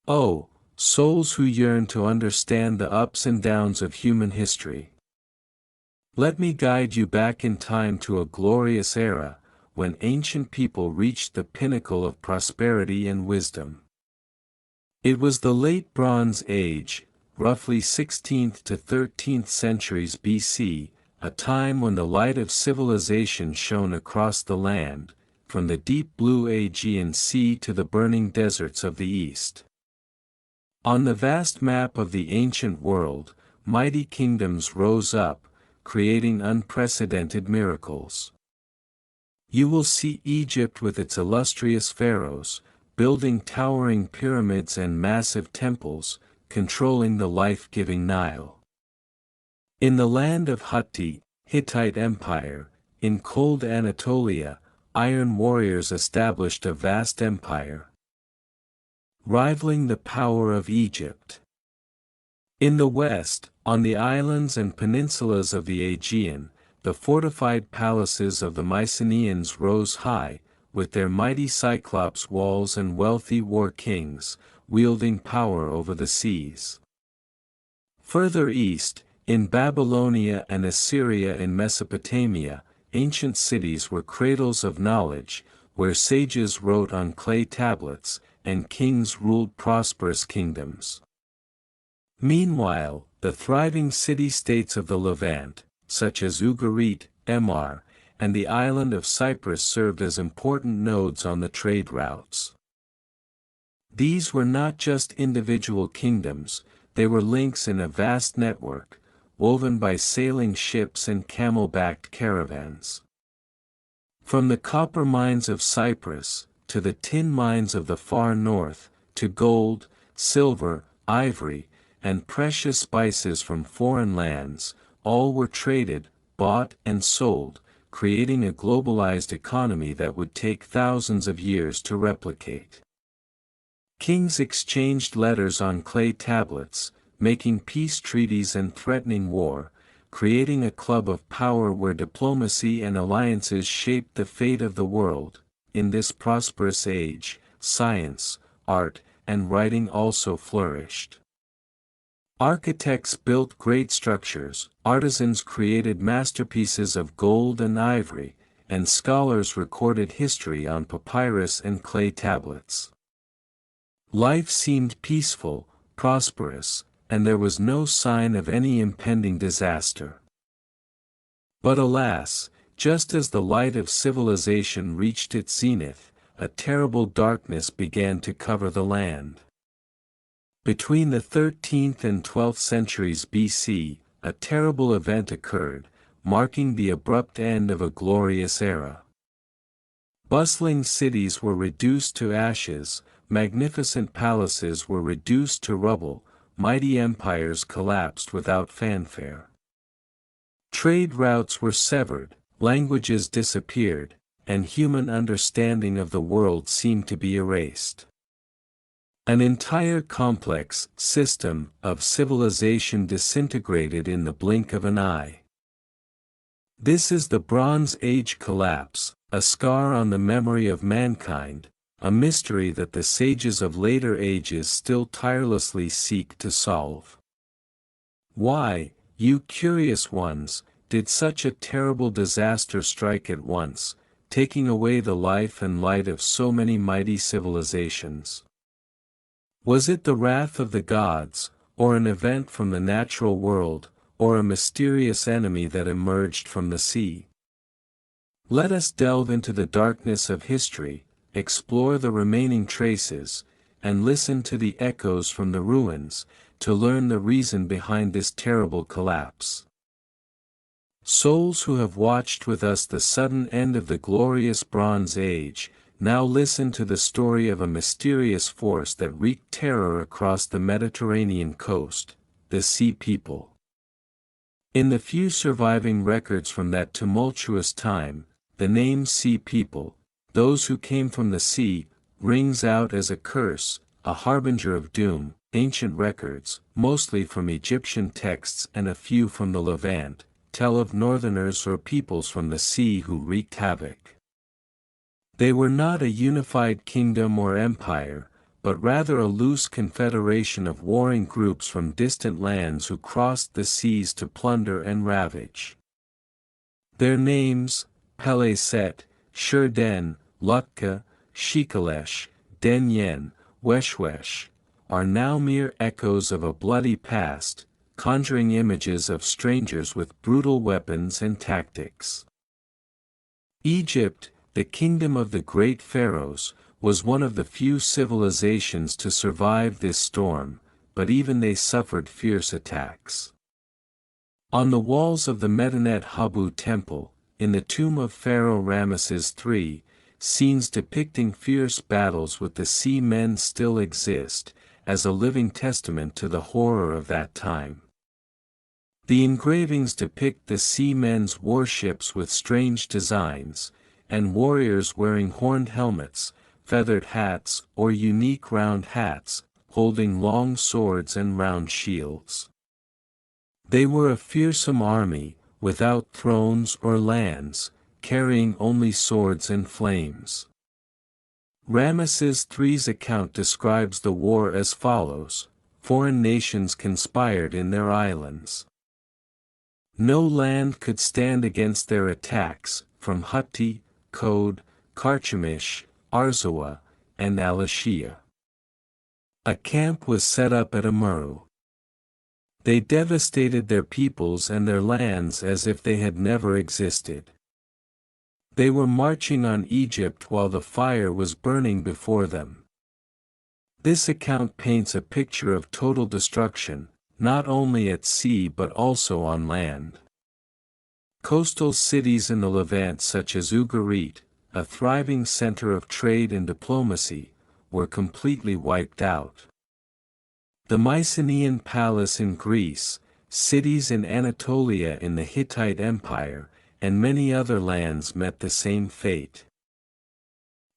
Oh, souls who yearn to understand the ups and downs of human history. Let me guide you back in time to a glorious era, when ancient people reached the pinnacle of prosperity and wisdom. It was the late Bronze Age, roughly 16th to 13th centuries BC, a time when the light of civilization shone across the land, from the deep blue Aegean Sea to the burning deserts of the East. On the vast map of the ancient world, mighty kingdoms rose up, creating unprecedented miracles. You will see Egypt with its illustrious pharaohs, building towering pyramids and massive temples, controlling the life-giving Nile. In the land of Hittite Empire, in cold Anatolia, iron warriors established a vast empire, rivaling the power of Egypt. In the west, on the islands and peninsulas of the Aegean, the fortified palaces of the Mycenaeans rose high, with their mighty cyclops walls and wealthy war kings, wielding power over the seas. Further east, in Babylonia and Assyria in Mesopotamia, ancient cities were cradles of knowledge, where sages wrote on clay tablets, and kings ruled prosperous kingdoms. Meanwhile, the thriving city-states of the Levant, such as Ugarit, Emar, and the island of Cyprus served as important nodes on the trade routes. These were not just individual kingdoms, they were links in a vast network, woven by sailing ships and camel-backed caravans. From the copper mines of Cyprus, to the tin mines of the far north, to gold, silver, ivory, and precious spices from foreign lands, all were traded, bought and sold, creating a globalized economy that would take thousands of years to replicate. Kings exchanged letters on clay tablets, making peace treaties and threatening war, creating a club of power where diplomacy and alliances shaped the fate of the world. In this prosperous age, science, art, and writing also flourished. Architects built great structures, artisans created masterpieces of gold and ivory, and scholars recorded history on papyrus and clay tablets. Life seemed peaceful, prosperous, and there was no sign of any impending disaster. But alas, just as the light of civilization reached its zenith, a terrible darkness began to cover the land. Between the 13th and 12th centuries BC, a terrible event occurred, marking the abrupt end of a glorious era. Bustling cities were reduced to ashes, magnificent palaces were reduced to rubble, mighty empires collapsed without fanfare. Trade routes were severed, languages disappeared, and human understanding of the world seemed to be erased. An entire complex system of civilization disintegrated in the blink of an eye. This is the Bronze Age collapse, a scar on the memory of mankind, a mystery that the sages of later ages still tirelessly seek to solve. Why, you curious ones, did such a terrible disaster strike at once, taking away the life and light of so many mighty civilizations? Was it the wrath of the gods, or an event from the natural world, or a mysterious enemy that emerged from the sea? Let us delve into the darkness of history, explore the remaining traces, and listen to the echoes from the ruins, to learn the reason behind this terrible collapse. Souls who have watched with us the sudden end of the glorious Bronze Age, now listen to the story of a mysterious force that wreaked terror across the Mediterranean coast, the Sea People. In the few surviving records from that tumultuous time, the name Sea People, those who came from the sea, rings out as a curse, a harbinger of doom. Ancient records, mostly from Egyptian texts and a few from the Levant, tell of northerners or peoples from the sea who wreaked havoc. They were not a unified kingdom or empire, but rather a loose confederation of warring groups from distant lands who crossed the seas to plunder and ravage. Their names, Peleset, Shurden, Lutka, Shikalesh, Denyen, Weshwesh, are now mere echoes of a bloody past, conjuring images of strangers with brutal weapons and tactics. Egypt, the kingdom of the great pharaohs, was one of the few civilizations to survive this storm, but even they suffered fierce attacks. On the walls of the Medinet Habu temple, in the tomb of Pharaoh Ramesses III, scenes depicting fierce battles with the sea men still exist, as a living testament to the horror of that time. The engravings depict the sea men's warships with strange designs, and warriors wearing horned helmets, feathered hats or unique round hats, holding long swords and round shields. They were a fearsome army, without thrones or lands, carrying only swords and flames. Ramesses III's account describes the war as follows: foreign nations conspired in their islands. No land could stand against their attacks, from Hutti, Kode, Karchemish, Arzawa, and Alashia. A camp was set up at Amuru. They devastated their peoples and their lands as if they had never existed. They were marching on Egypt while the fire was burning before them. This account paints a picture of total destruction, not only at sea but also on land. Coastal cities in the Levant such as Ugarit, a thriving center of trade and diplomacy, were completely wiped out. The Mycenaean palace in Greece, cities in Anatolia in the Hittite Empire, and many other lands met the same fate.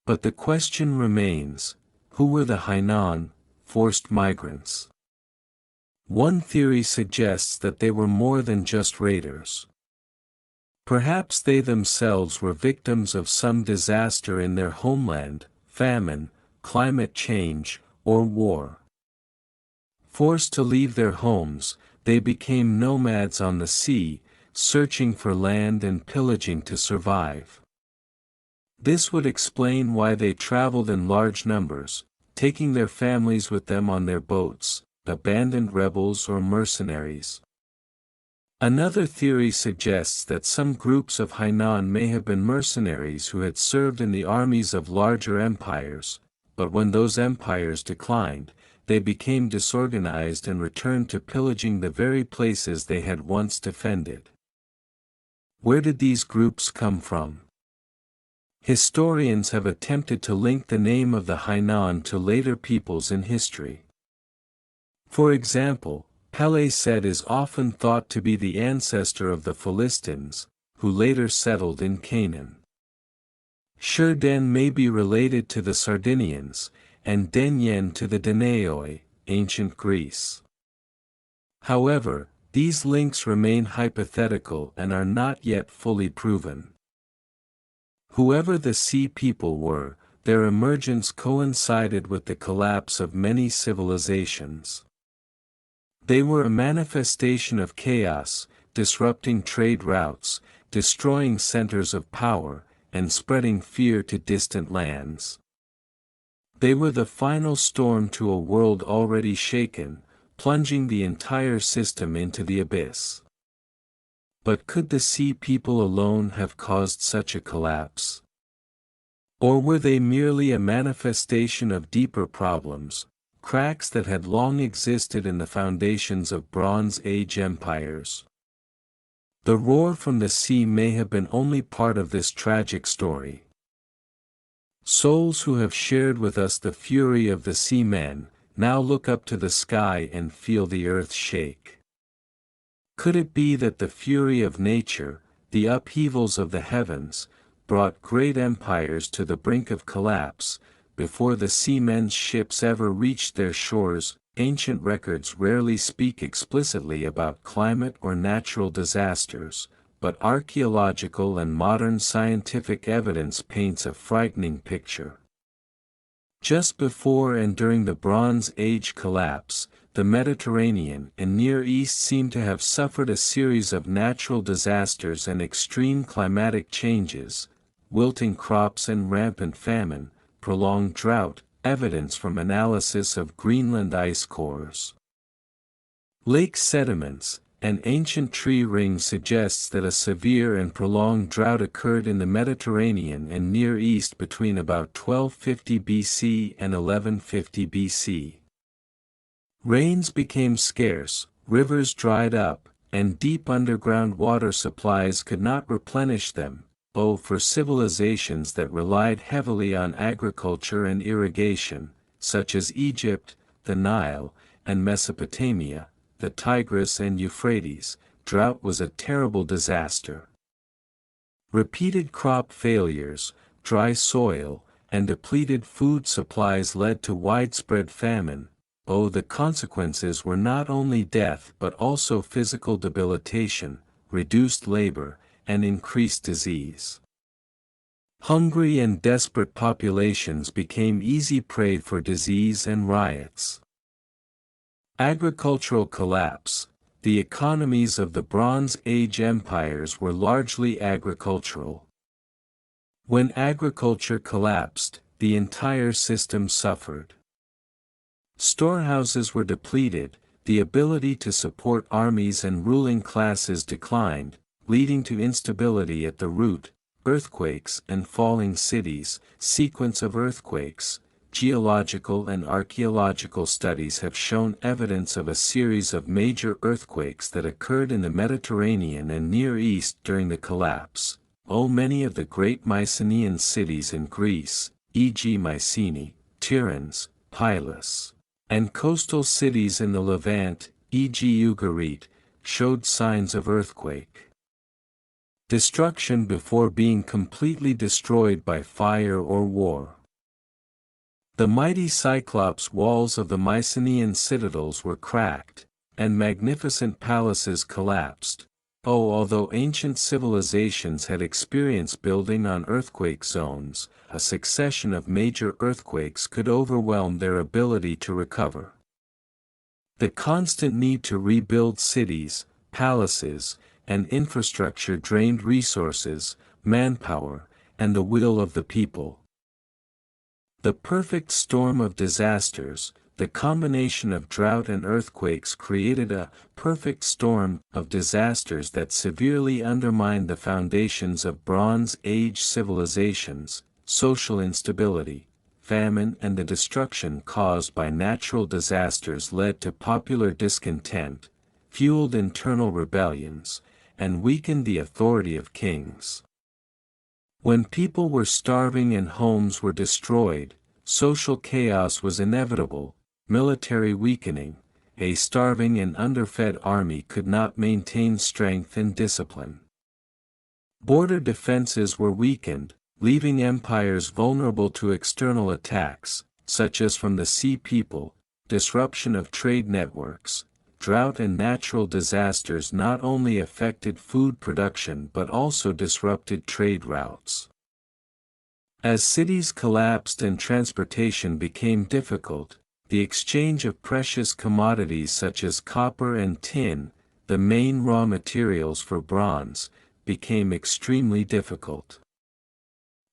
But the question remains, who were the Hainan, forced migrants? One theory suggests that they were more than just raiders. Perhaps they themselves were victims of some disaster in their homeland, famine, climate change, or war. Forced to leave their homes, they became nomads on the sea, searching for land and pillaging to survive. This would explain why they traveled in large numbers, taking their families with them on their boats, abandoned rebels or mercenaries. Another theory suggests that some groups of Hainan may have been mercenaries who had served in the armies of larger empires, but when those empires declined, they became disorganized and returned to pillaging the very places they had once defended. Where did these groups come from? Historians have attempted to link the name of the Hainan to later peoples in history. For example, Peleset is often thought to be the ancestor of the Philistines, who later settled in Canaan. Shurden may be related to the Sardinians, and Denyen to the Danaoi, ancient Greece. However, these links remain hypothetical and are not yet fully proven. Whoever the Sea People were, their emergence coincided with the collapse of many civilizations. They were a manifestation of chaos, disrupting trade routes, destroying centers of power, and spreading fear to distant lands. They were the final storm to a world already shaken, plunging the entire system into the abyss. But could the Sea People alone have caused such a collapse? Or were they merely a manifestation of deeper problems, cracks that had long existed in the foundations of Bronze Age empires? The roar from the sea may have been only part of this tragic story. Souls who have shared with us the fury of the seamen, now look up to the sky and feel the earth shake. Could it be that the fury of nature, the upheavals of the heavens, brought great empires to the brink of collapse, before the seamen's ships ever reached their shores? Ancient records rarely speak explicitly about climate or natural disasters, but archaeological and modern scientific evidence paints a frightening picture. Just before and during the Bronze Age collapse, the Mediterranean and Near East seem to have suffered a series of natural disasters and extreme climatic changes, wilting crops and rampant famine, prolonged drought, evidence from analysis of Greenland ice cores. Lake sediments. An ancient tree ring suggests that a severe and prolonged drought occurred in the Mediterranean and Near East between about 1250 BC and 1150 BC. Rains became scarce, rivers dried up, and deep underground water supplies could not replenish them, for civilizations that relied heavily on agriculture and irrigation, such as Egypt, the Nile, and Mesopotamia, the Tigris and Euphrates, drought was a terrible disaster. Repeated crop failures, dry soil, and depleted food supplies led to widespread famine. The consequences were not only death but also physical debilitation, reduced labor, and increased disease. Hungry and desperate populations became easy prey for disease and riots. Agricultural collapse. The economies of the Bronze Age empires were largely agricultural. When agriculture collapsed, the entire system suffered. Storehouses were depleted, the ability to support armies and ruling classes declined, leading to instability at the root. Earthquakes and falling cities. Sequence of earthquakes. Geological and archaeological studies have shown evidence of a series of major earthquakes that occurred in the Mediterranean and Near East during the collapse. Many of the great Mycenaean cities in Greece, e.g. Mycenae, Tiryns, Pylos, and coastal cities in the Levant, e.g. Ugarit, showed signs of earthquake. Destruction before being completely destroyed by fire or war. The mighty Cyclops walls of the Mycenaean citadels were cracked, and magnificent palaces collapsed. Although ancient civilizations had experienced building on earthquake zones, a succession of major earthquakes could overwhelm their ability to recover. The constant need to rebuild cities, palaces, and infrastructure drained resources, manpower, and the will of the people. The perfect storm of disasters. The combination of drought and earthquakes created a perfect storm of disasters that severely undermined the foundations of Bronze Age civilizations. Social instability, famine, and the destruction caused by natural disasters led to popular discontent, fueled internal rebellions, and weakened the authority of kings. When people were starving and homes were destroyed, social chaos was inevitable. Military weakening. A starving and underfed army could not maintain strength and discipline. Border defenses were weakened, leaving empires vulnerable to external attacks, such as from the Sea People. Disruption of trade networks. Drought and natural disasters not only affected food production but also disrupted trade routes. As cities collapsed and transportation became difficult, the exchange of precious commodities such as copper and tin, the main raw materials for bronze, became extremely difficult.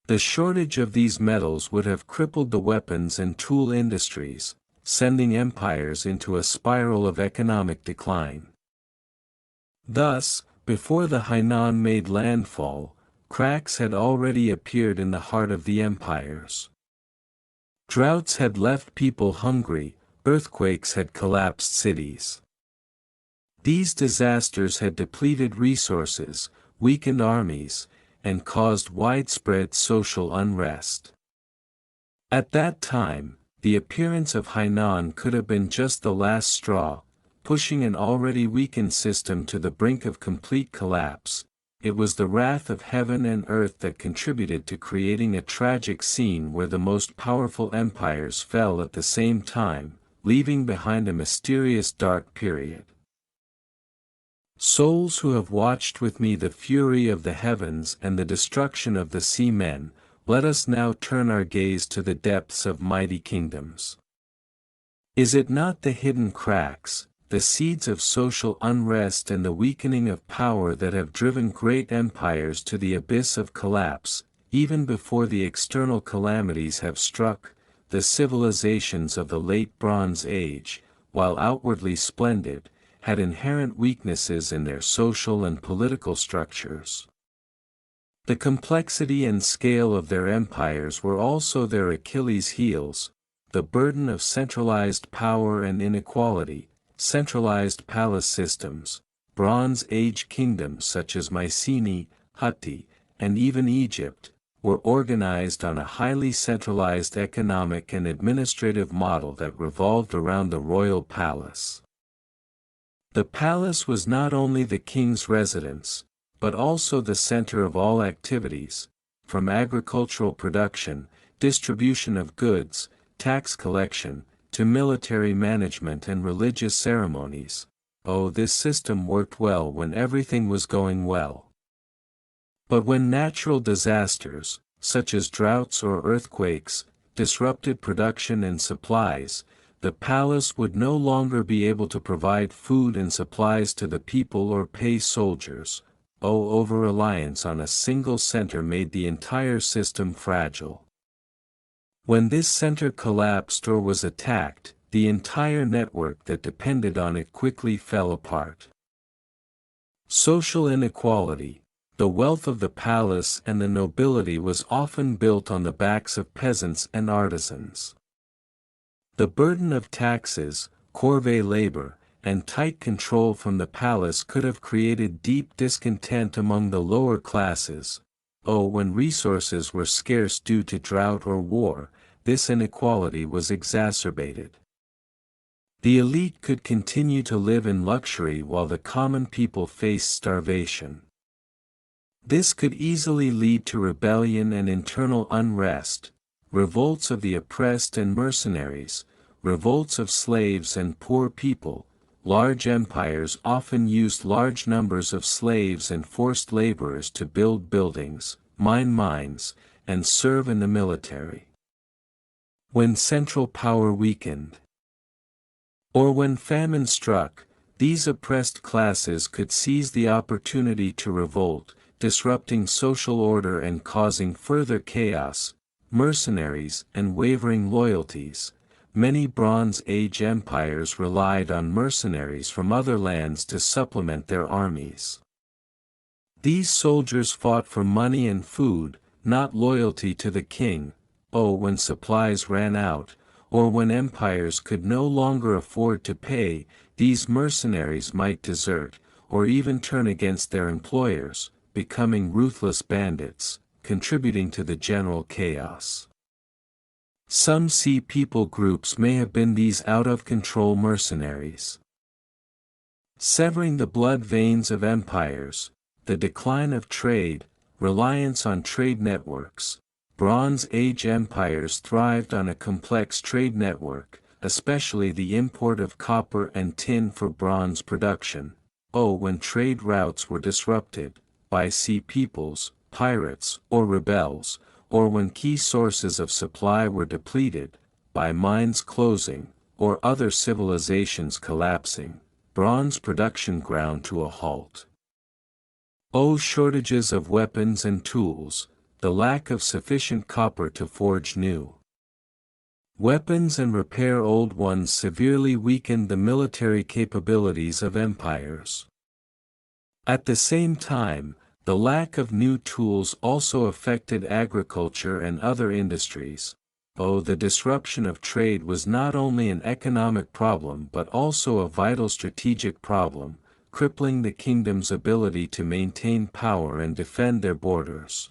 The shortage of these metals would have crippled the weapons and tool industries, sending empires into a spiral of economic decline. Thus, before the Hainan made landfall, cracks had already appeared in the heart of the empires. Droughts had left people hungry, earthquakes had collapsed cities. These disasters had depleted resources, weakened armies, and caused widespread social unrest. At that time, the appearance of Hainan could have been just the last straw, pushing an already weakened system to the brink of complete collapse. It was the wrath of heaven and earth that contributed to creating a tragic scene where the most powerful empires fell at the same time, leaving behind a mysterious dark period. Souls who have watched with me the fury of the heavens and the destruction of the sea men, let us now turn our gaze to the depths of mighty kingdoms. Is it not the hidden cracks, the seeds of social unrest and the weakening of power that have driven great empires to the abyss of collapse, even before the external calamities have struck? The civilizations of the late Bronze Age, while outwardly splendid, had inherent weaknesses in their social and political structures. The complexity and scale of their empires were also their Achilles' heels, the burden of centralized power and inequality. Centralized palace systems, Bronze Age kingdoms such as Mycenae, Hittites, and even Egypt, were organized on a highly centralized economic and administrative model that revolved around the royal palace. The palace was not only the king's residence, but also the center of all activities, from agricultural production, distribution of goods, tax collection, to military management and religious ceremonies. Oh, this system worked well when everything was going well. But when natural disasters, such as droughts or earthquakes, disrupted production and supplies, the palace would no longer be able to provide food and supplies to the people or pay soldiers. Oh, over-reliance on a single center made the entire system fragile. When this center collapsed or was attacked, the entire network that depended on it quickly fell apart. Social inequality. The wealth of the palace and the nobility was often built on the backs of peasants and artisans. The burden of taxes, corvée labor, and tight control from the palace could have created deep discontent among the lower classes. Oh, when resources were scarce due to drought or war, this inequality was exacerbated. The elite could continue to live in luxury while the common people faced starvation. This could easily lead to rebellion and internal unrest, revolts of the oppressed and mercenaries, revolts of slaves and poor people. Large empires often used large numbers of slaves and forced laborers to build buildings, mine mines, and serve in the military. When central power weakened, or when famine struck, these oppressed classes could seize the opportunity to revolt, disrupting social order and causing further chaos. Mercenaries and wavering loyalties. Many Bronze Age empires relied on mercenaries from other lands to supplement their armies. These soldiers fought for money and food, not loyalty to the king. Oh, when supplies ran out, or when empires could no longer afford to pay, these mercenaries might desert, or even turn against their employers, becoming ruthless bandits, contributing to the general chaos. Some Sea People groups may have been these out-of-control mercenaries. Severing the blood veins of empires, the decline of trade, reliance on trade networks. Bronze Age empires thrived on a complex trade network, especially the import of copper and tin for bronze production. Oh, when trade routes were disrupted, by sea peoples, pirates, or rebels, or when key sources of supply were depleted, by mines closing, or other civilizations collapsing, bronze production ground to a halt. Oh, shortages of weapons and tools, the lack of sufficient copper to forge new weapons and repair old ones severely weakened the military capabilities of empires. At the same time, the lack of new tools also affected agriculture and other industries. Oh, the disruption of trade was not only an economic problem but also a vital strategic problem, crippling the kingdom's ability to maintain power and defend their borders.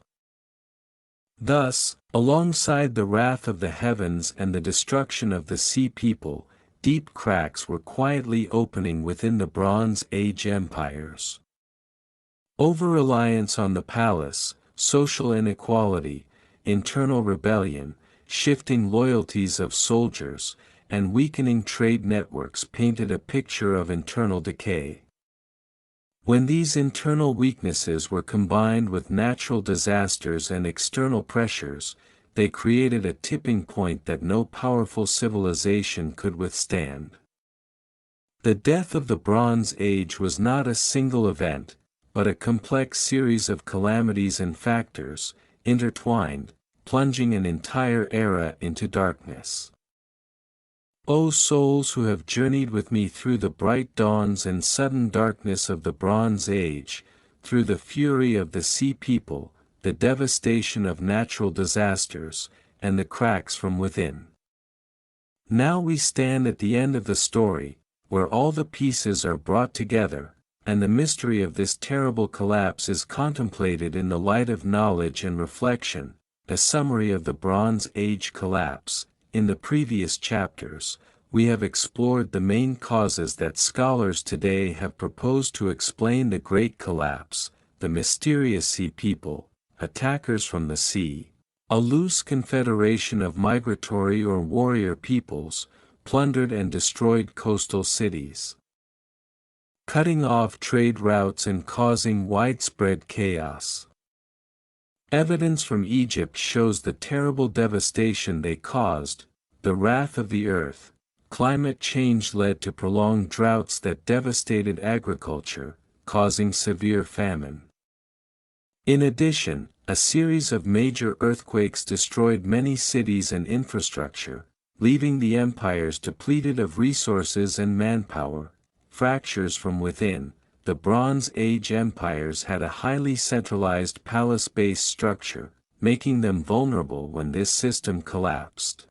Thus, alongside the wrath of the heavens and the destruction of the sea people, deep cracks were quietly opening within the Bronze Age empires. Over-reliance on the palace, social inequality, internal rebellion, shifting loyalties of soldiers, and weakening trade networks painted a picture of internal decay. When these internal weaknesses were combined with natural disasters and external pressures, they created a tipping point that no powerful civilization could withstand. The death of the Bronze Age was not a single event, but a complex series of calamities and factors, intertwined, plunging an entire era into darkness. O souls who have journeyed with me through the bright dawns and sudden darkness of the Bronze Age, through the fury of the Sea People, the devastation of natural disasters, and the cracks from within. Now we stand at the end of the story, where all the pieces are brought together, and the mystery of this terrible collapse is contemplated in the light of knowledge and reflection. A summary of the Bronze Age collapse. In the previous chapters, we have explored the main causes that scholars today have proposed to explain the Great Collapse: the mysterious sea people, attackers from the sea, a loose confederation of migratory or warrior peoples, plundered and destroyed coastal cities, cutting off trade routes and causing widespread chaos. Evidence from Egypt shows the terrible devastation they caused. The wrath of the earth. Climate change led to prolonged droughts that devastated agriculture, causing severe famine. In addition, a series of major earthquakes destroyed many cities and infrastructure, leaving the empires depleted of resources and manpower. Fractures from within. The Bronze Age empires had a highly centralized palace-based structure, making them vulnerable when this system collapsed.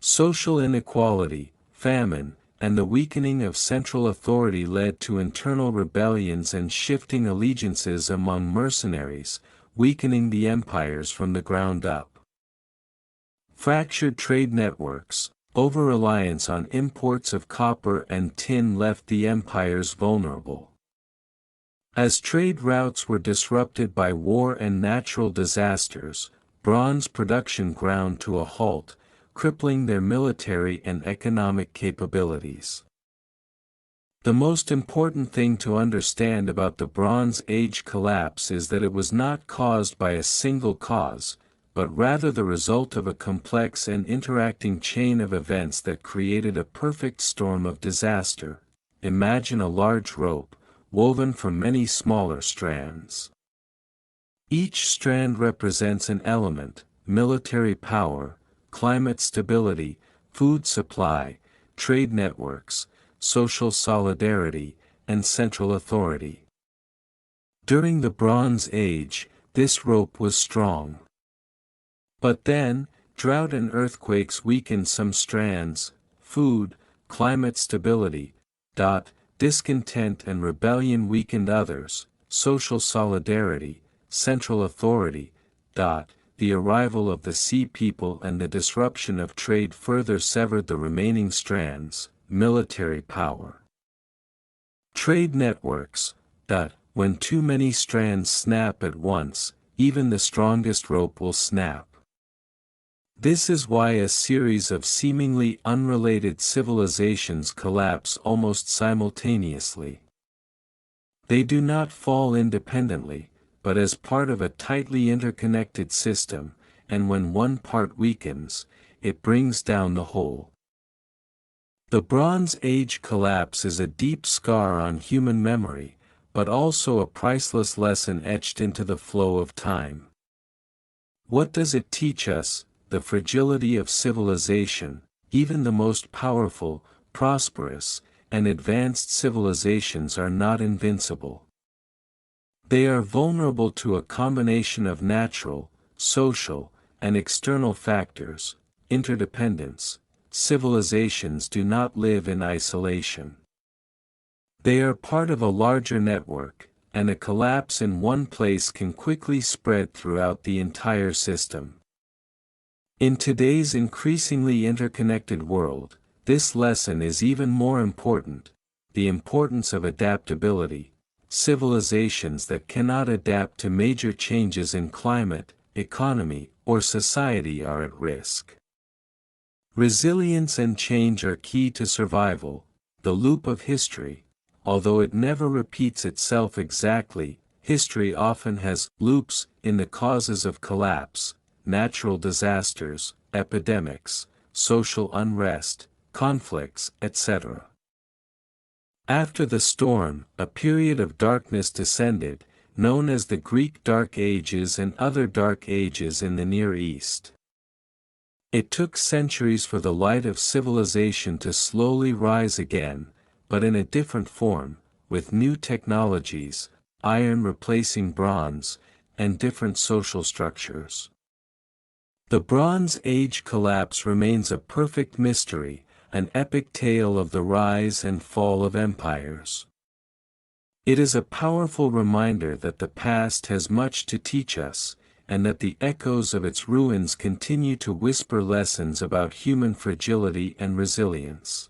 Social inequality, famine, and the weakening of central authority led to internal rebellions and shifting allegiances among mercenaries, weakening the empires from the ground up. Fractured trade networks. Over-reliance on imports of copper and tin left the empires vulnerable. As trade routes were disrupted by war and natural disasters, bronze production ground to a halt, crippling their military and economic capabilities. The most important thing to understand about the Bronze Age collapse is that it was not caused by a single cause, but rather the result of a complex and interacting chain of events that created a perfect storm of disaster. Imagine a large rope, woven from many smaller strands. Each strand represents an element: military power, climate stability, food supply, trade networks, social solidarity, and central authority. During the Bronze Age, this rope was strong. But then, drought and earthquakes weakened some strands. Food, climate stability, discontent and rebellion weakened others. Social solidarity, central authority, the arrival of the Sea People and the disruption of trade further severed the remaining strands. Military power. Trade networks, when too many strands snap at once, even the strongest rope will snap. This is why a series of seemingly unrelated civilizations collapse almost simultaneously. They do not fall independently, but as part of a tightly interconnected system, and when one part weakens, it brings down the whole. The Bronze Age collapse is a deep scar on human memory, but also a priceless lesson etched into the flow of time. What does it teach us? The fragility of civilization. Even the most powerful, prosperous, and advanced civilizations are not invincible. They are vulnerable to a combination of natural, social, and external factors. Interdependence. Civilizations do not live in isolation. They are part of a larger network, and a collapse in one place can quickly spread throughout the entire system. In today's increasingly interconnected world, this lesson is even more important: the importance of adaptability. Civilizations that cannot adapt to major changes in climate, economy, or society are at risk. Resilience and change are key to survival. The loop of history. although it never repeats itself exactly, history often has loops in the causes of collapse, natural disasters, epidemics, social unrest, conflicts, etc. After the storm, a period of darkness descended, known as the Greek Dark Ages and other Dark Ages in the Near East. It took centuries for the light of civilization to slowly rise again, but in a different form, with new technologies, iron replacing bronze, and different social structures. The Bronze Age collapse remains a perfect mystery, an epic tale of the rise and fall of empires. It is a powerful reminder that the past has much to teach us, and that the echoes of its ruins continue to whisper lessons about human fragility and resilience.